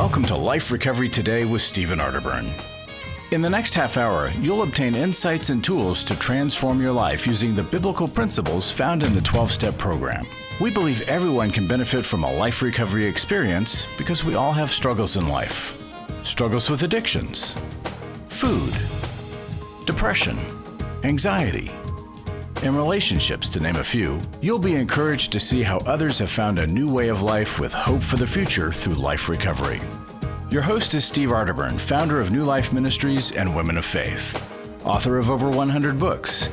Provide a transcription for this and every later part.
Welcome to Life Recovery Today with Stephen Arterburn. In the next half hour, you'll obtain insights and tools to transform your life using the biblical principles found in the 12-step program. We believe everyone can benefit from a life recovery experience because we all have struggles in life. Struggles with addictions, food, depression, anxiety, and relationships, to name a few. You'll be encouraged to see how others have found a new way of life with hope for the future through life recovery. Your host is Steve Arterburn, founder of New Life Ministries and Women of Faith, author of over 100 books,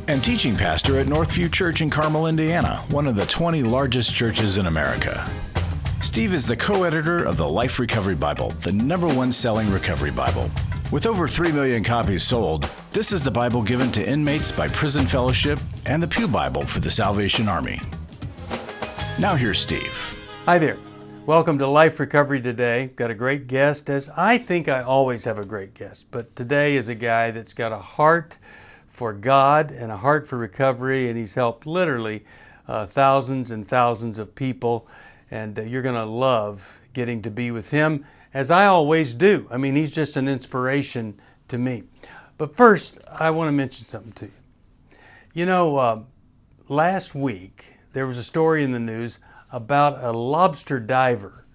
and teaching pastor at Northview Church in Carmel, Indiana, one of the 20 largest churches in America. Steve is the co-editor of the Life Recovery Bible, the #1 selling recovery Bible. With over 3 million copies sold, this is the Bible given to inmates by Prison Fellowship and the Pew Bible for the Salvation Army. Now here's Steve. Hi there. Welcome to Life Recovery Today. Got a great guest, as I think I always have a great guest, but today is a guy that's got a heart for God and a heart for recovery, and he's helped literally thousands and thousands of people, and you're going to love getting to be with him, as I always do. I mean, he's just an inspiration to me. But first, I want to mention something to you. You know, last week there was a story in the news about a lobster diver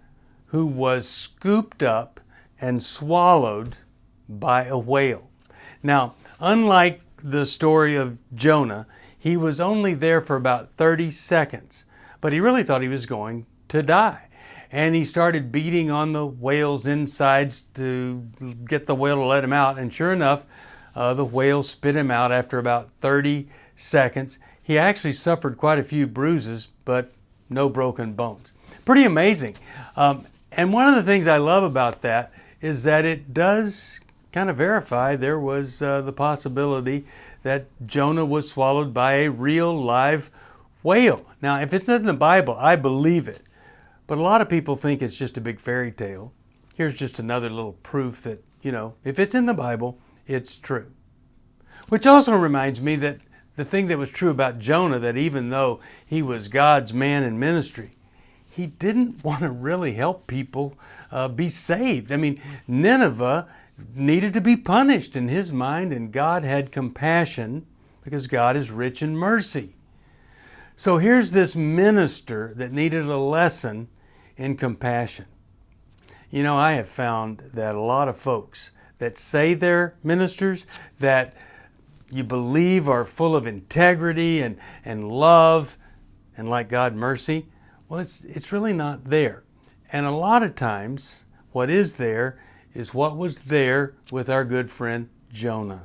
who was scooped up and swallowed by a whale. Now, unlike the story of Jonah, he was only there for about 30 seconds, but he really thought he was going to die. And he started beating on the whale's insides to get the whale to let him out, and sure enough, the whale spit him out after about 30 seconds. He actually suffered quite a few bruises, but no broken bones. Pretty amazing. And one of the things I love about that is that it does kind of verify there was the possibility that Jonah was swallowed by a real live whale. Now, if it's in the Bible, I believe it. But a lot of people think it's just a big fairy tale. Here's just another little proof that, if it's in the Bible, it's true. Which also reminds me that the thing that was true about Jonah, that even though he was God's man in ministry, he didn't want to really help people be saved. I mean, Nineveh needed to be punished in his mind, and God had compassion because God is rich in mercy. So here's this minister that needed a lesson in compassion. I have found that a lot of folks that say they're ministers, that you believe are full of integrity and love and like God mercy, well, it's really not there. And a lot of times what is there is what was there with our good friend Jonah.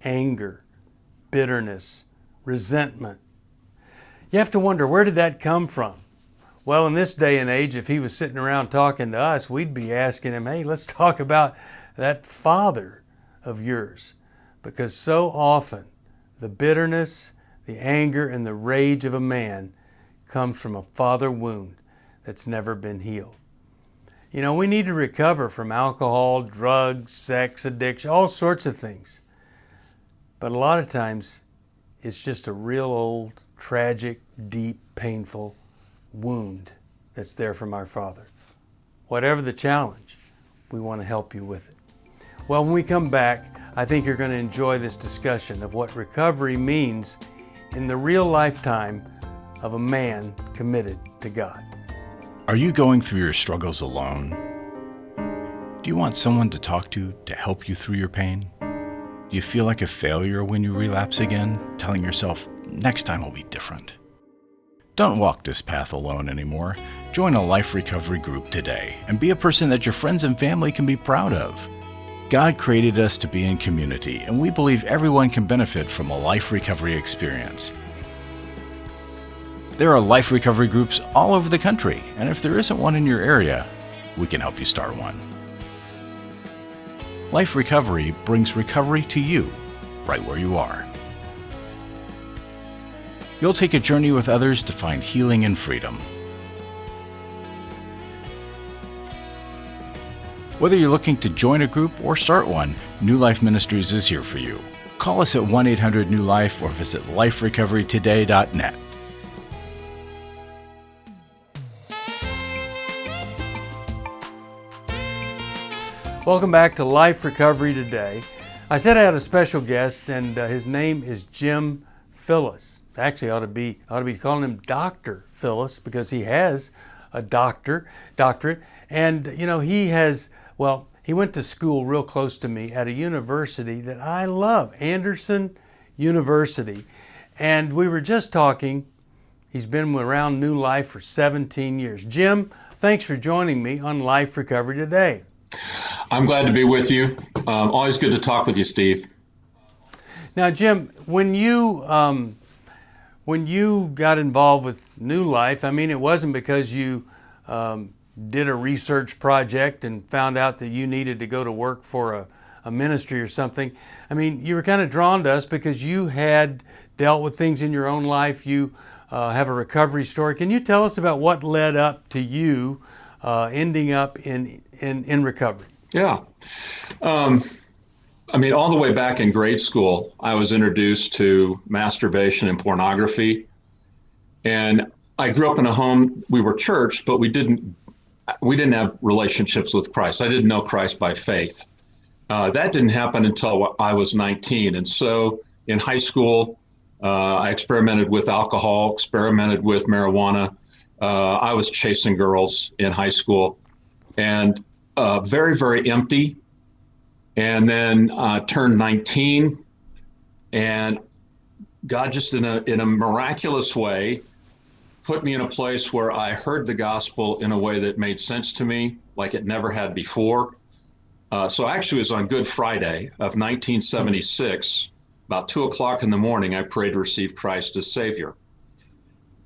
Anger, bitterness, resentment. You have to wonder, where did that come from? Well, in this day and age, if he was sitting around talking to us, we'd be asking him, hey, let's talk about that father of yours. Because so often, the bitterness, the anger, and the rage of a man comes from a father wound that's never been healed. We need to recover from alcohol, drugs, sex addiction, all sorts of things. But a lot of times, it's just a real old, tragic, deep, painful wound that's there from our Father. Whatever the challenge, we want to help you with it. Well, when we come back, I think you're going to enjoy this discussion of what recovery means in the real lifetime of a man committed to God. Are you going through your struggles alone? Do you want someone to talk to help you through your pain? Do you feel like a failure when you relapse again, telling yourself, next time will be different? Don't walk this path alone anymore. Join a life recovery group today and be a person that your friends and family can be proud of. God created us to be in community, and we believe everyone can benefit from a life recovery experience. There are life recovery groups all over the country, and if there isn't one in your area, we can help you start one. Life Recovery brings recovery to you, right where you are. You'll take a journey with others to find healing and freedom. Whether you're looking to join a group or start one, New Life Ministries is here for you. Call us at 1-800-NEW-LIFE or visit liferecoverytoday.net. Welcome back to Life Recovery Today. I said I had a special guest, and his name is Jim Phillis. Actually, ought to be calling him Dr. Phillis because he has a doctorate, and he went to school real close to me at a university that I love, Anderson University, and we were just talking. He's been around New Life for 17 years. Jim, thanks for joining me on Life Recovery Today. I'm glad to be with you. Always good to talk with you, Steve. Now, Jim, when you got involved with New Life, I mean, it wasn't because you did a research project and found out that you needed to go to work for a ministry or something. I mean, you were kind of drawn to us because you had dealt with things in your own life. You have a recovery story. Can you tell us about what led up to you ending up in recovery? Yeah. I mean, all the way back in grade school, I was introduced to masturbation and pornography. And I grew up in a home, we were church, but we didn't have relationships with Christ. I didn't know Christ by faith. That didn't happen until I was 19. And so in high school, I experimented with alcohol, experimented with marijuana. I was chasing girls in high school and very, very empty. And then turned 19, and God just in a miraculous way put me in a place where I heard the gospel in a way that made sense to me, like it never had before. So actually it was on Good Friday of 1976, about 2 o'clock in the morning, I prayed to receive Christ as Savior.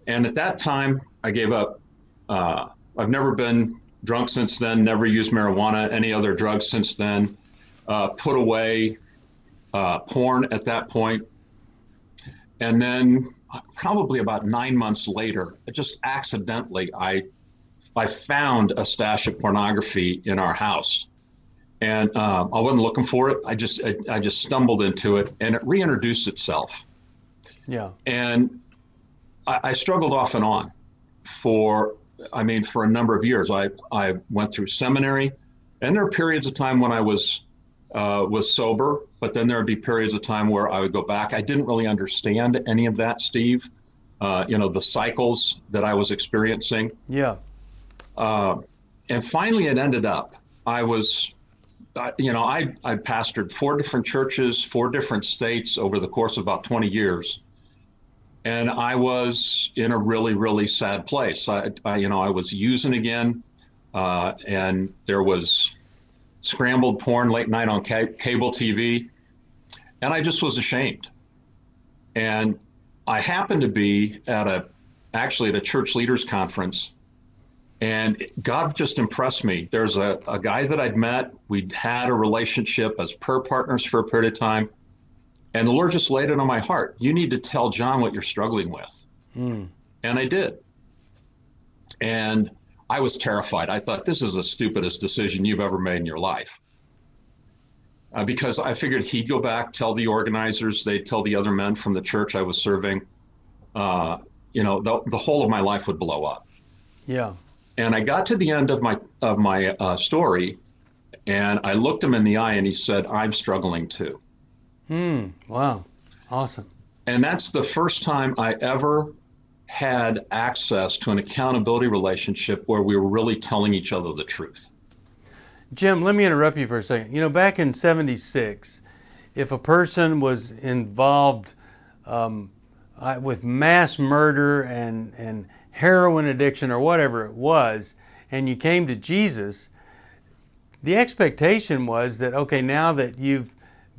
And at that time, I gave up. I've never been drunk since then, never used marijuana, any other drugs since then. Put away porn at that point. And then probably about 9 months later, just accidentally, I found a stash of pornography in our house. And I wasn't looking for it. I just stumbled into it, and it reintroduced itself. Yeah. And I struggled off and on for a number of years. I went through seminary, and there were periods of time when I was sober, but then there would be periods of time where I would go back. I didn't really understand any of that, Steve, the cycles that I was experiencing. Yeah. And finally it ended up, I pastored 4 different churches, 4 different states over the course of about 20 years. And I was in a really, really sad place. I was using again, and there was scrambled porn late night on cable TV, and I just was ashamed. And I happened to be at a church leaders conference, and God just impressed me. There's a guy that I'd met. We'd had a relationship as prayer partners for a period of time, and the Lord just laid it on my heart. You need to tell John what you're struggling with. And I did. And I was terrified. I thought, this is the stupidest decision you've ever made in your life. Because I figured he'd go back, tell the organizers, they'd tell the other men from the church I was serving, the whole of my life would blow up. Yeah. And I got to the end of my story, and I looked him in the eye, and he said, I'm struggling too. Wow. Awesome. And that's the first time I ever had access to an accountability relationship where we were really telling each other the truth. Jim, let me interrupt you for a second. Back in 76, if a person was involved with mass murder and heroin addiction or whatever it was, and you came to Jesus, the expectation was that, okay, now that you've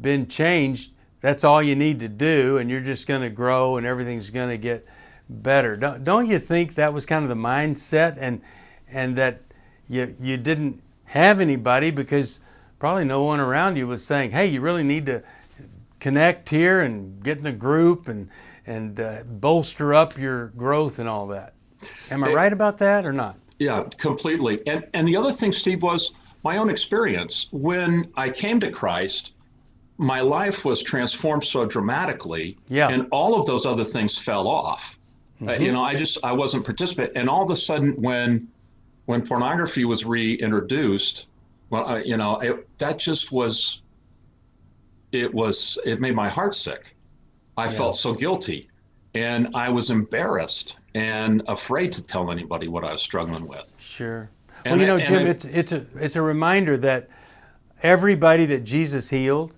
been changed, that's all you need to do, and you're just going to grow and everything's going to get better. Don't you think that was kind of the mindset, and that you didn't have anybody because probably no one around you was saying, hey, you really need to connect here and get in a group and bolster up your growth and all that. Am I right about that or not? Yeah, completely. And the other thing, Steve, was my own experience. When I came to Christ, my life was transformed so dramatically, and all of those other things fell off. I wasn't participating. And all of a sudden, when pornography was reintroduced, Well, that just was, it made my heart sick. I Yeah. felt so guilty, and I was embarrassed and afraid to tell anybody what I was struggling with. Sure. Well, And, and Jim, it, it's a reminder that everybody that Jesus healed,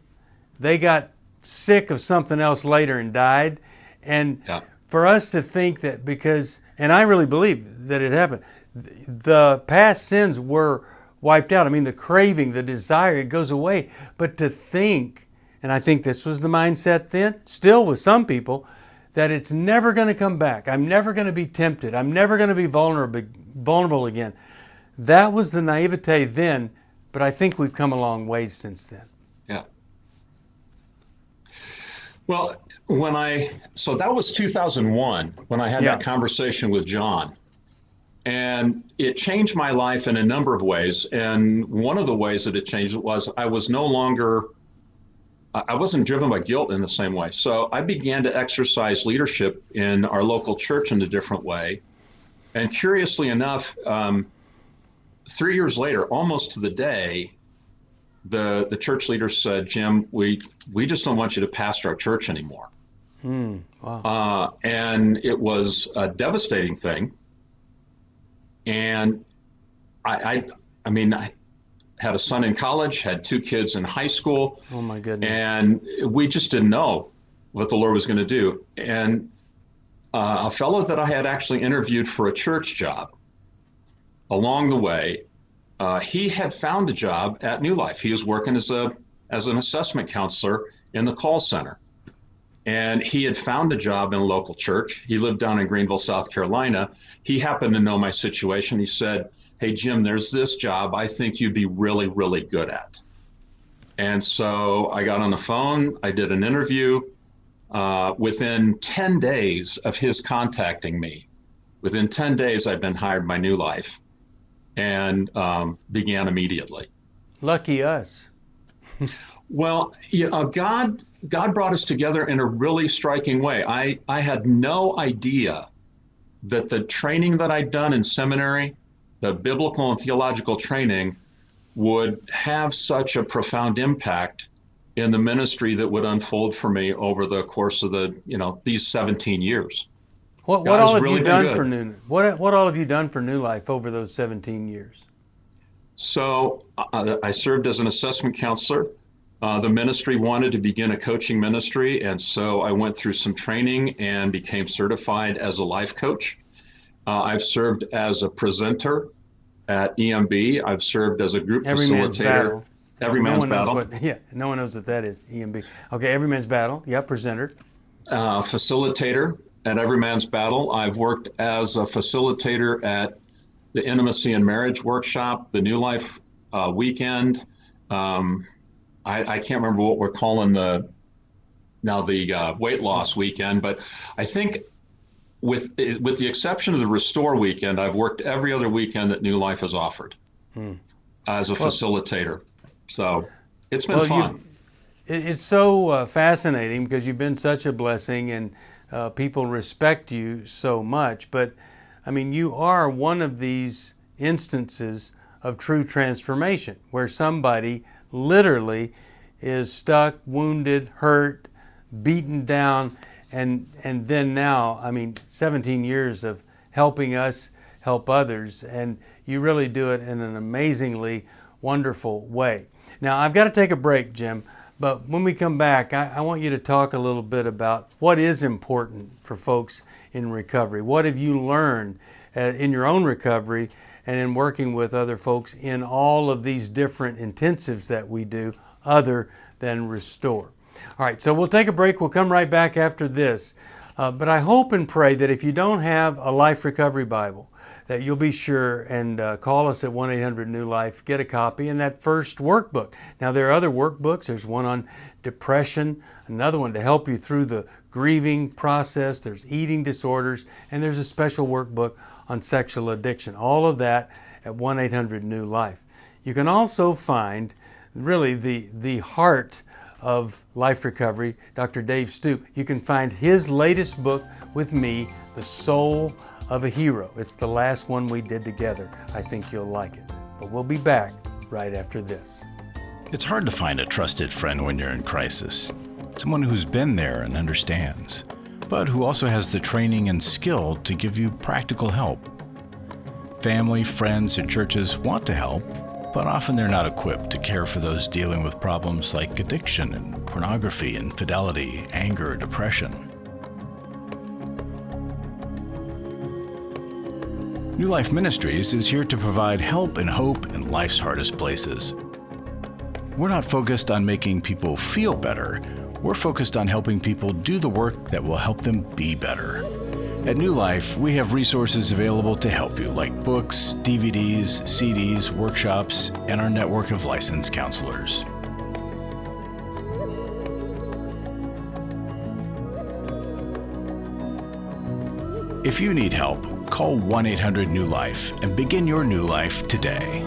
they got sick of something else later and died. And yeah, for us to think that because, and I really believe that it happened, the past sins were wiped out. I mean, the craving, the desire, it goes away. But to think, and I think this was the mindset then, still with some people, that it's never going to come back. I'm never going to be tempted. I'm never going to be vulnerable again. That was the naivete then, but I think we've come a long ways since then. yeah. Well, so that was 2001 when I had Yeah. that conversation with John. And it changed my life in a number of ways. And one of the ways that it changed it was I wasn't driven by guilt in the same way. So I began to exercise leadership in our local church in a different way. And curiously enough, 3 years later, almost to the day, the church leader said, Jim, we just don't want you to pastor our church anymore. Wow. And it was a devastating thing. And I had a son in college, had 2 kids in high school. Oh my goodness. And we just didn't know what the Lord was going to do. And a fellow that I had actually interviewed for a church job along the way, he had found a job at New Life. He was working as an assessment counselor in the call center. And he had found a job in a local church. He lived down in Greenville, South Carolina. He happened to know my situation. He said, hey, Jim, there's this job I think you'd be really, really good at. And so I got on the phone. I did an interview. Within 10 days of his contacting me, within 10 days, I'd been hired by New Life and began immediately. Lucky us. Well, God brought us together in a really striking way. I had no idea that the training that I'd done in seminary, the biblical and theological training, would have such a profound impact in the ministry that would unfold for me over the course of these 17 years. What all have you done for what all have you done for New Life over those 17 years? So I served as an assessment counselor. The ministry wanted to begin a coaching ministry, and so I went through some training and became certified as a life coach. I've served as a presenter at EMB. I've served as a group facilitator. Every Man's Battle. No one knows what that is, EMB. Okay, Every Man's Battle. Yeah, presenter. Facilitator at Every Man's Battle. I've worked as a facilitator at the Intimacy and Marriage Workshop, the New Life Weekend. I can't remember what we're calling the weight loss weekend, but I think with the exception of the Restore Weekend, I've worked every other weekend that New Life has offered as a facilitator. So it's been fun. It's so fascinating because you've been such a blessing and people respect you so much. But I mean, you are one of these instances of true transformation where somebody literally is stuck, wounded, hurt, beaten down, and then now, I mean, 17 years of helping us help others, and you really do it in an amazingly wonderful way. Now, I've got to take a break, Jim, but when we come back, I want you to talk a little bit about what is important for folks in recovery. What have you learned in your own recovery and in working with other folks in all of these different intensives that we do other than Restore? All right, so we'll take a break. We'll come right back after this. But I hope and pray that if you don't have a Life Recovery Bible, that you'll be sure and call us at 1-800-NEW-LIFE, get a copy, and that first workbook. Now, there are other workbooks. There's one on depression, another one to help you through the grieving process. There's eating disorders, and there's a special workbook on sexual addiction. All of that at 1-800-NEW-LIFE. You can also find really the heart of life recovery, Dr. Dave Stoop. You can find his latest book with me, The Soul of a Hero. It's the last one we did together. I think you'll like it. But we'll be back right after this. It's hard to find a trusted friend when you're in crisis, someone who's been there and understands, but who also has the training and skill to give you practical help. Family, friends, and churches want to help, but often they're not equipped to care for those dealing with problems like addiction and pornography, infidelity, anger, depression. New Life Ministries is here to provide help and hope in life's hardest places. We're not focused on making people feel better. We're focused on helping people do the work that will help them be better. At New Life, we have resources available to help you, like books, DVDs, CDs, workshops, and our network of licensed counselors. If you need help, call 1-800-NEW-LIFE and begin your new life today.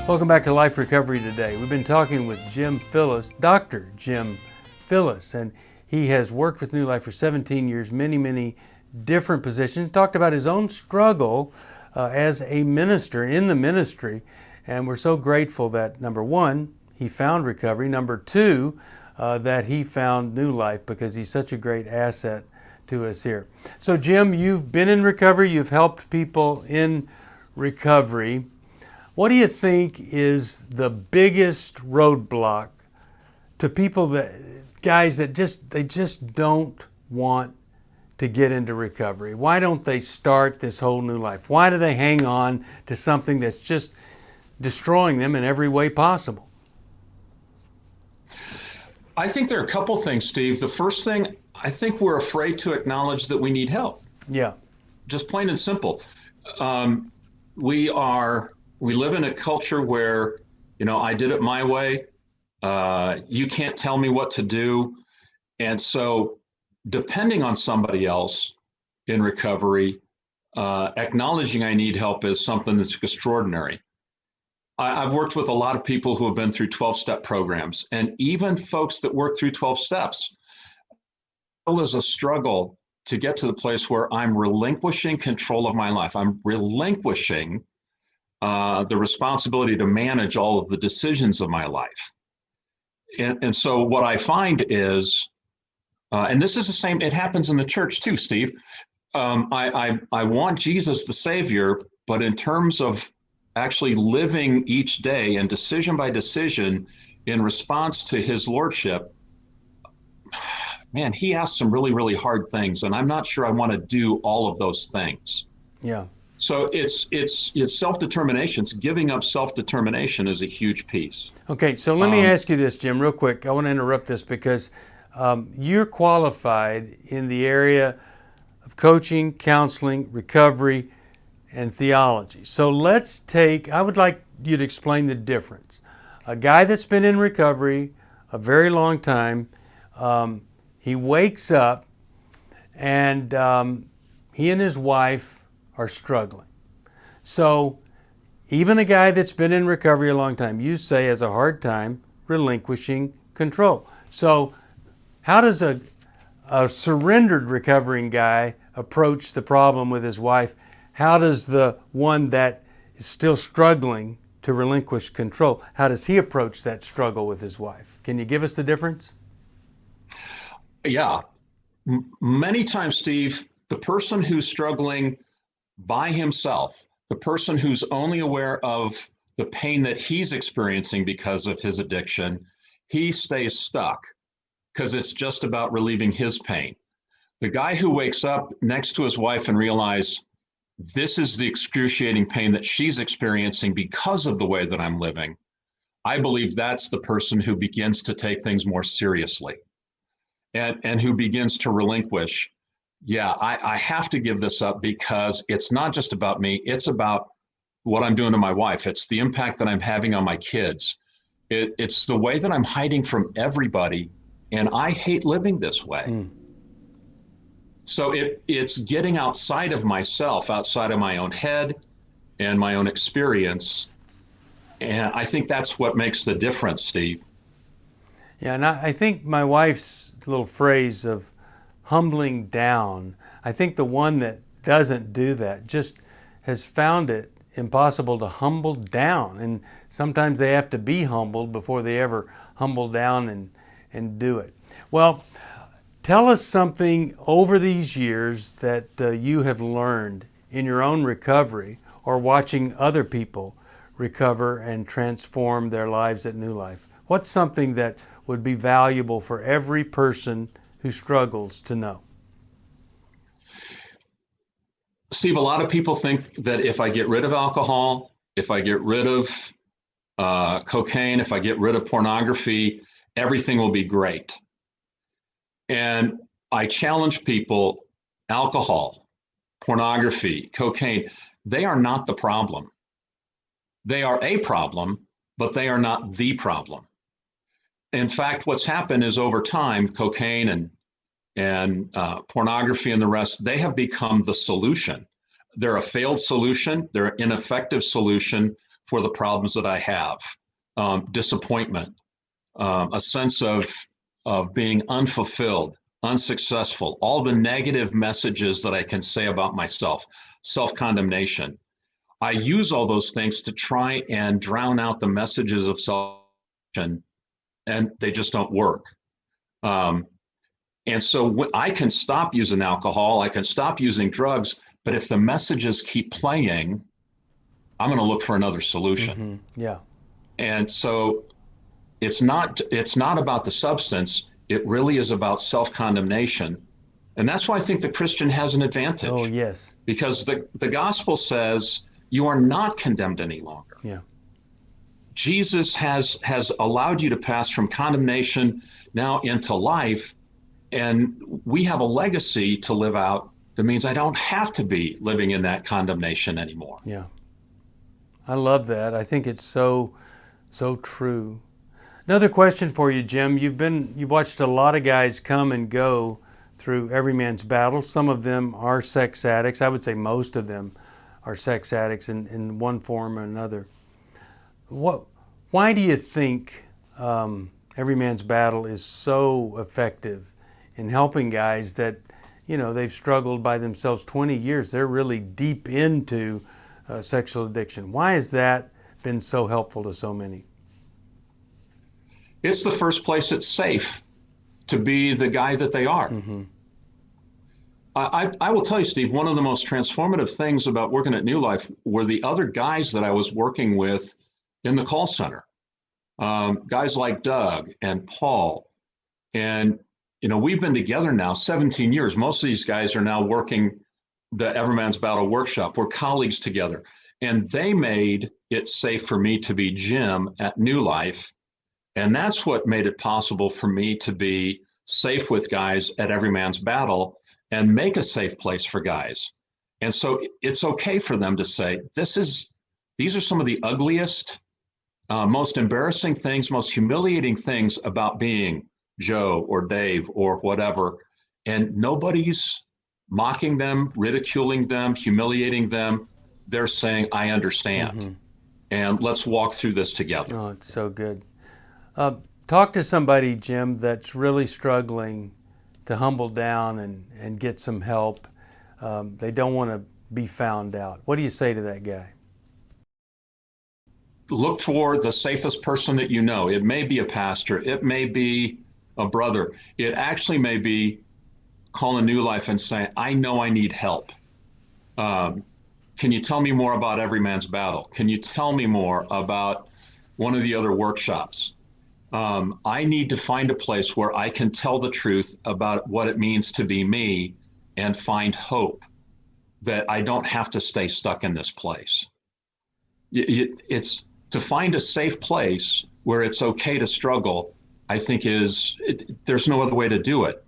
Welcome back to Life Recovery Today. We've been talking with Jim Phillis, Dr. Jim Phillis, and he has worked with New Life for 17 years, many different positions. Talked about his own struggle as a minister in the ministry, and we're so grateful that, number one, he found recovery, number two, that he found New Life, because he's such a great asset to us here. So Jim, you've been in recovery, you've helped people in recovery. What do you think is the biggest roadblock to people guys that just don't want to get into recovery? Why don't they start this whole new life? Why do they hang on to something that's just destroying them in every way possible? I think there are a couple things, Steve. The first thing, I think we're afraid to acknowledge that we need help. Yeah. Just plain and simple. We live in a culture where, I did it my way. You can't tell me what to do. And so depending on somebody else in recovery, acknowledging I need help is something that's extraordinary. I've worked with a lot of people who have been through 12-step programs, and even folks that work through 12 steps. There's a struggle to get to the place where I'm relinquishing control of my life. I'm relinquishing the responsibility to manage all of the decisions of my life. And so what I find is, and this is the same, it happens in the church too, Steve. I want Jesus the Savior, but in terms of actually living each day and decision by decision in response to his lordship, man, he asks some really hard things, and I'm not sure I want to do all of those things. Yeah. So it's self-determination. It's giving up self-determination is a huge piece. Okay, so let me ask you this, Jim, real quick. I want to interrupt this because you're qualified in the area of coaching, counseling, recovery, and theology. So I would like you to explain the difference. A guy that's been in recovery a very long time, he wakes up and he and his wife are struggling. So even a guy that's been in recovery a long time, you say, has a hard time relinquishing control. So how does a surrendered recovering guy approach the problem with his wife? How does the one that is still struggling to relinquish control, how does he approach that struggle with his wife? Can you give us the difference? Yeah. Many times, Steve, the person who's struggling by himself, the person who's only aware of the pain that he's experiencing because of his addiction, he stays stuck because it's just about relieving his pain. The guy who wakes up next to his wife and realizes this is the excruciating pain that she's experiencing because of the way that I'm living, I believe that's the person who begins to take things more seriously and who begins to relinquish. Yeah, I have to give this up because it's not just about me. It's about what I'm doing to my wife. It's the impact that I'm having on my kids. It's the way that I'm hiding from everybody, and I hate living this way. So it's getting outside of myself, outside of my own head and my own experience. And I think that's what makes the difference, Steve. Yeah, and I think my wife's little phrase of humbling down, I think the one that doesn't do that, just has found it impossible to humble down. And sometimes they have to be humbled before they ever humble down and do it. Well, tell us something over these years that you have learned in your own recovery or watching other people recover and transform their lives at New Life. What's something that would be valuable for every person who struggles to know? Steve, a lot of people think that if I get rid of alcohol, if I get rid of cocaine, if I get rid of pornography, everything will be great. And I challenge people, alcohol, pornography, cocaine, they are not the problem. They are a problem, but they are not the problem. In fact, what's happened is over time, cocaine and pornography and the rest, they have become the solution. They're a failed solution. They're an ineffective solution for the problems that I have. Disappointment, a sense of being unfulfilled, unsuccessful, all the negative messages that I can say about myself, self-condemnation. I use all those things to try and drown out the messages of self-condemnation, and they just don't work. And so I can stop using alcohol, I can stop using drugs, but if the messages keep playing, I'm going to look for another solution. Mm-hmm. Yeah. And so it's not about the substance, it really is about self-condemnation. And that's why I think the Christian has an advantage. Oh, yes. Because the gospel says you are not condemned any longer. Yeah. Jesus has allowed you to pass from condemnation now into life, and we have a legacy to live out that means I don't have to be living in that condemnation anymore. Yeah. I love that. I think it's so true. Another question for you, Jim. You've watched a lot of guys come and go through Every Man's Battle. Some of them are sex addicts. I would say most of them are sex addicts in one form or another. Why do you think Every Man's Battle is so effective in helping guys that, they've struggled by themselves 20 years? They're really deep into sexual addiction. Why has that been so helpful to so many? It's the first place it's safe to be the guy that they are. Mm-hmm. I will tell you, Steve, one of the most transformative things about working at New Life were the other guys that I was working with in the call center. Guys like Doug and Paul. And, we've been together now 17 years. Most of these guys are now working the Every Man's Battle workshop. We're colleagues together. And they made it safe for me to be Jim at New Life. And that's what made it possible for me to be safe with guys at Every Man's Battle and make a safe place for guys. And so it's okay for them to say, these are some of the ugliest, most embarrassing things, most humiliating things about being Joe or Dave or whatever. And nobody's mocking them, ridiculing them, humiliating them. They're saying, I understand. Mm-hmm. And let's walk through this together. Oh, it's so good. Talk to somebody, Jim, that's really struggling to humble down and get some help. They don't want to be found out. What do you say to that guy? Look for the safest person that you know. It may be a pastor. It may be a brother. It actually may be calling New Life and saying, I know I need help. Can you tell me more about Every Man's Battle? Can you tell me more about one of the other workshops? I need to find a place where I can tell the truth about what it means to be me and find hope that I don't have to stay stuck in this place. It's to find a safe place where it's okay to struggle, I think there's no other way to do it.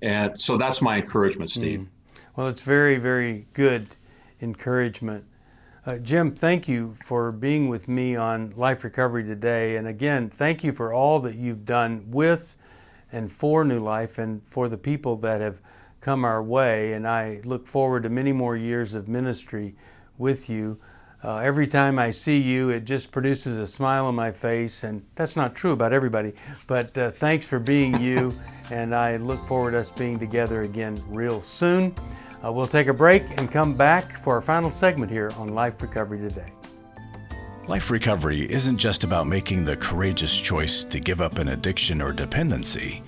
And so that's my encouragement, Steve. Well, it's very, very good encouragement. Jim, thank you for being with me on Life Recovery today. And again, thank you for all that you've done with and for New Life and for the people that have come our way. And I look forward to many more years of ministry with you. Every time I see you, it just produces a smile on my face. And that's not true about everybody. But thanks for being you. And I look forward to us being together again real soon. We'll take a break and come back for our final segment here on Life Recovery Today. Life recovery isn't just about making the courageous choice to give up an addiction or dependency.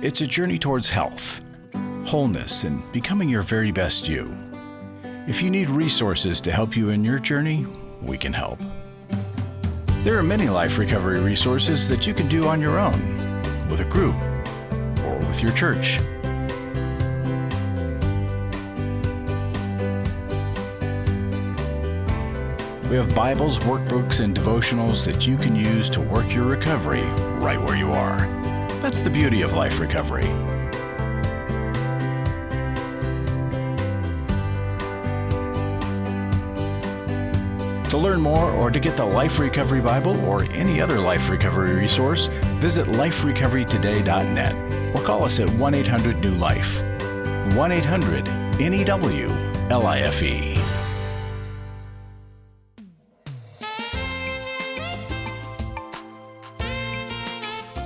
It's a journey towards health, wholeness, and becoming your very best you. If you need resources to help you in your journey, we can help. There are many life recovery resources that you can do on your own, with a group, or with your church. We have Bibles, workbooks, and devotionals that you can use to work your recovery right where you are. That's the beauty of life recovery. To learn more or to get the Life Recovery Bible or any other life recovery resource, visit liferecoverytoday.net or call us at 1-800-NEW-LIFE. 1-800-NEW-LIFE.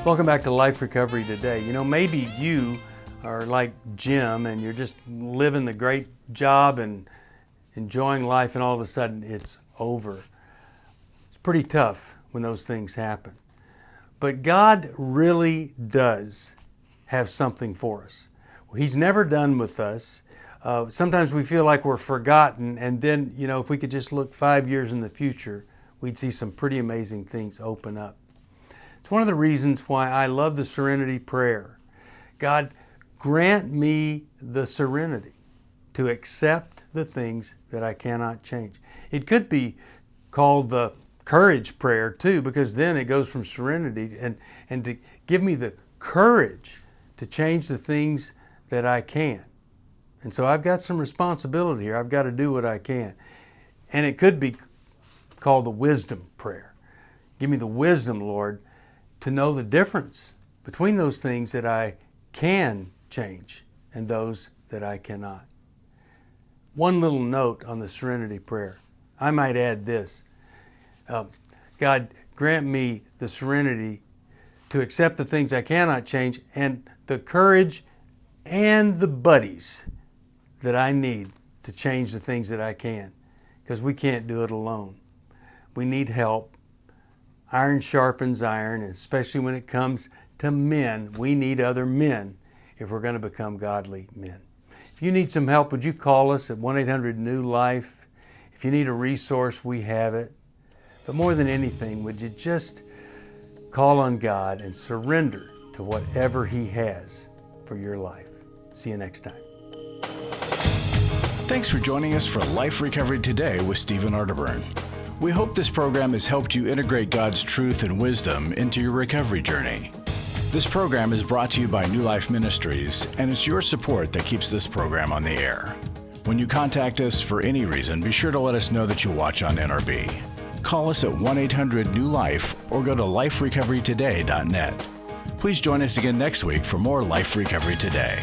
Welcome back to Life Recovery Today. You know, maybe you are like Jim and you're just living the great job and enjoying life, and all of a sudden it's over. It's pretty tough when those things happen. But God really does have something for us. He's never done with us. Sometimes we feel like we're forgotten, and then, you know, if we could just look 5 years in the future, we'd see some pretty amazing things open up. It's one of the reasons why I love the serenity prayer. God, grant me the serenity to accept the things that I cannot change. It could be called the courage prayer too, because then it goes from serenity and to give me the courage to change the things that I can. And so I've got some responsibility here. I've got to do what I can. And it could be called the wisdom prayer. Give me the wisdom, Lord, to know the difference between those things that I can change and those that I cannot. One little note on the serenity prayer. I might add this. God, grant me the serenity to accept the things I cannot change and the courage and the buddies that I need to change the things that I can, because we can't do it alone. We need help. Iron sharpens iron, and especially when it comes to men, we need other men if we're going to become godly men. If you need some help, would you call us at 1-800-NEW-LIFE? If you need a resource, we have it. But more than anything, would you just call on God and surrender to whatever He has for your life? See you next time. Thanks for joining us for Life Recovery Today with Stephen Arterburn. We hope this program has helped you integrate God's truth and wisdom into your recovery journey. This program is brought to you by New Life Ministries, and it's your support that keeps this program on the air. When you contact us for any reason, be sure to let us know that you watch on NRB. Call us at 1-800-NEW-LIFE or go to liferecoverytoday.net. Please join us again next week for more Life Recovery Today.